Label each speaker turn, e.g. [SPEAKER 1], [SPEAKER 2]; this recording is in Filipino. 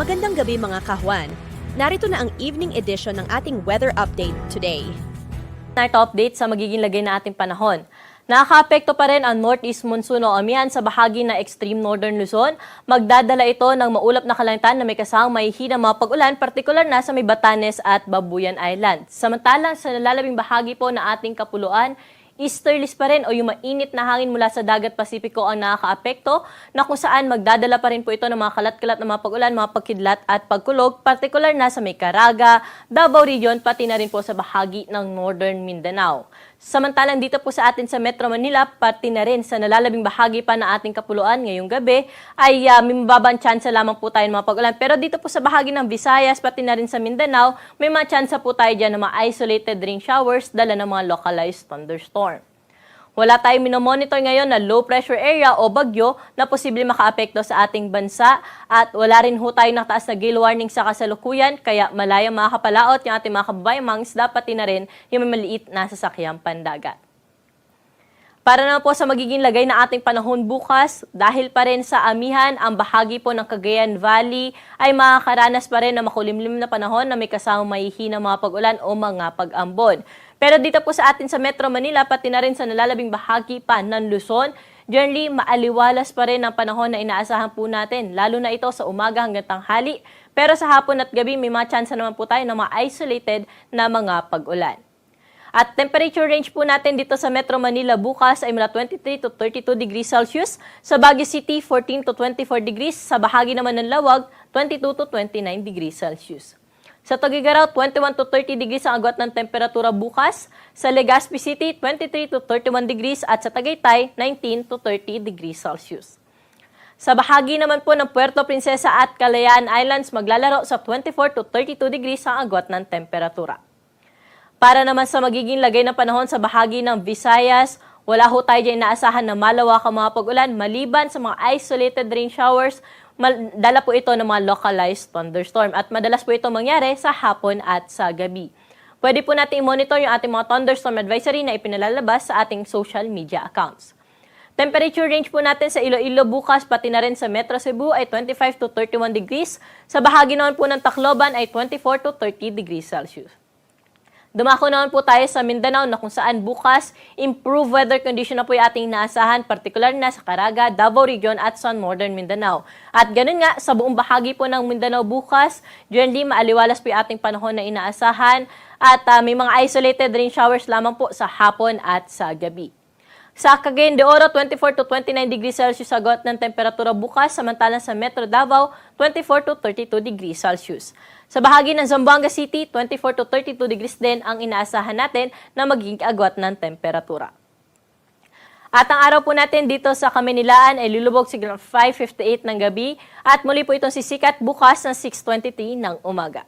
[SPEAKER 1] Magandang gabi mga kahwan. Narito na ang evening edition ng ating weather update today.
[SPEAKER 2] Night update sa magiging lagay na ating panahon. Nakakaapekto pa rin ang northeast monsoon o amihan sa bahagi ng extreme northern Luzon. Magdadala ito ng maulap na kalangitan na may kasamang mahihinang mga pag-ulan, partikular na sa may Batanes at Babuyan Island. Samantalang sa nalalabing bahagi po ng ating kapuluan, easterlies pa rin o yung mainit na hangin mula sa dagat Pasipiko ang nakakaapekto na kung saan magdadala pa rin po ito ng mga kalat-kalat na mga pag-ulan, mga pagkidlat at pagkulog, partikular na sa may Caraga, Davao Region, pati na rin po sa bahagi ng Northern Mindanao. Samantalang dito po sa atin sa Metro Manila, pati na rin sa nalalabing bahagi pa ng ating kapuluan ngayong gabi, ay may mababang tsansa lamang po tayo ng mga pag-ulan. Pero dito po sa bahagi ng Visayas, pati na rin sa Mindanao, may mga tsansa po tayo dyan ng mga isolated rain showers, dala ng mga localized thunderstorm. Wala tayong minomonitor ngayon na low pressure area o bagyo na posibleng makaapekto sa ating bansa at wala rin ho tayong nakataas na gale warning sa kasalukuyan kaya malayang makakapalaot yung ating mga kababayang mga isda pati na rin yung may maliit na sasakyang pandagat. Para naman po sa magiging lagay na ating panahon bukas, dahil pa rin sa amihan, ang bahagi po ng Cagayan Valley ay makakaranas pa rin ng makulimlim na panahon na may kasamang mahihinang mga pag-ulan o mga pag-ambon. Pero dito po sa atin sa Metro Manila, pati na rin sa nalalabing bahagi pa ng Luzon, generally maaliwalas pa rin ang panahon na inaasahan po natin, lalo na ito sa umaga hanggang tanghali. Pero sa hapon at gabi, may mga chance naman po tayo ng mga isolated na mga pag-ulan. At temperature range po natin dito sa Metro Manila bukas ay mula 23 to 32 degrees Celsius, sa Baguio City 14 to 24 degrees, sa bahagi naman ng Lawag 22 to 29 degrees Celsius. Sa Tugigaraw, 21 to 30 degrees ang agwat ng temperatura bukas. Sa Legazpi City, 23 to 31 degrees at sa Tagaytay, 19 to 30 degrees Celsius. Sa bahagi naman po ng Puerto Princesa at Kalayaan Islands, maglalaro sa 24 to 32 degrees ang agwat ng temperatura. Para naman sa magiging lagay ng panahon sa bahagi ng Visayas, wala ho tayo dyan inaasahan na malawakang mga pag-ulan maliban sa mga isolated rain showers. Dala po ito ng mga localized thunderstorm at madalas po ito mangyari sa hapon at sa gabi. Pwede po natin i-monitor yung ating mga thunderstorm advisory na ipinalalabas sa ating social media accounts. Temperature range po natin sa Iloilo bukas pati na rin sa Metro Cebu ay 25 to 31 degrees. Sa bahagi naman po ng Tacloban ay 24 to 30 degrees Celsius. Dumako naman po tayo sa Mindanao na kung saan bukas, improved weather condition na po yung ating inaasahan, partikular na sa Caraga, Davao Region at sa Northern Mindanao. At ganun nga, sa buong bahagi po ng Mindanao bukas, generally maaliwalas po yung ating panahon na inaasahan at may mga isolated rain showers lamang po sa hapon at sa gabi. Sa Cagayan de Oro, 24 to 29 degrees Celsius agwat ng temperatura bukas, samantalang sa Metro Davao, 24 to 32 degrees Celsius. Sa bahagi ng Zamboanga City, 24 to 32 degrees din ang inaasahan natin na magiging agwat ng temperatura. At ang araw po natin dito sa Kamunilaan ay lulubog siguro 5:58 ng gabi at muli po itong sisikat bukas ng 6:23 ng umaga.